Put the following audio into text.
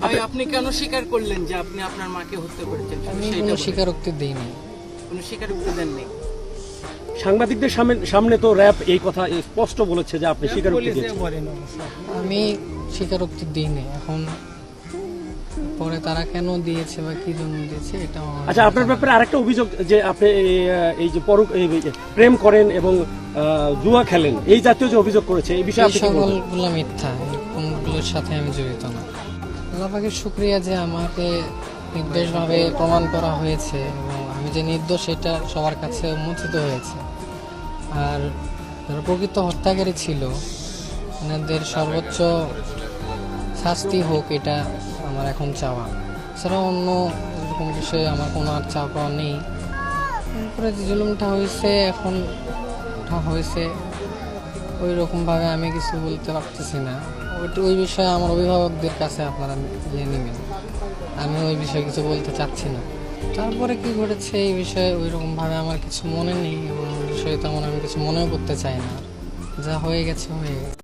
ভাই আপনি কেন স্বীকার করলেন যে আপনি আপনার মাকে হত্যা করেছেন? আমি সেইটা কোনো বলেন। স্বীকারোক্তি দিইনি। কোনো স্বীকারোক্তি দেননি। সাংবাদিকদের সামনে তো র্যাব এই কথা স্পষ্ট বলেছে যে আপনি স্বীকারোক্তি দিয়েছেন। আমি স্বীকারোক্তি দিইনি। এখন পরে তারা কেন দিয়েছে বা কি জন্য দিয়েছে এটা আমার আচ্ছা, আপনার ব্যাপারে আরেকটা অভিযোগ যে আপনি এই যে প্রেম করেন এবং জুয়া খেলেন, এই জাতীয় যে অভিযোগ করেছে এই বিষয়ে এই আপনি কি বলবেন? সকলগুলো মিথ্যা, কোনগুলোর সাথে আমি জড়িত না। আল্লাহ পাকের শুকরিয়া যে আমাকে নির্দোষভাবে প্রমাণ করা হয়েছে এবং আমি যে নির্দোষ সেটা সবার কাছে উন্মোচিত হয়েছে। আর যারা প্রকৃত হত্যাকারী ছিল ওনাদের সর্বোচ্চ শাস্তি হোক, এটা আমার এখন চাওয়া। এছাড়া অন্য এরকম বিষয়ে আমার কোনো আর চাওয়া পাওয়া নেই। তারপরে যে জুলুমটা হয়েছে এখন হয়েছে ওই রকমভাবে আমি কিছু বলতে পারতেছি না। ওই বিষয়ে আমার অভিভাবকদের কাছে আপনারা নিয়ে নেবেন। আমি ওই বিষয়ে কিছু বলতে চাচ্ছি না। তারপরে কি ঘটেছে এই বিষয়ে ওই রকমভাবে আমার কিছু মনে নেই এবং ওই বিষয়ে তেমন আমি কিছু মনেও করতে চাই না। যা হয়ে গেছে হয়ে গেছে।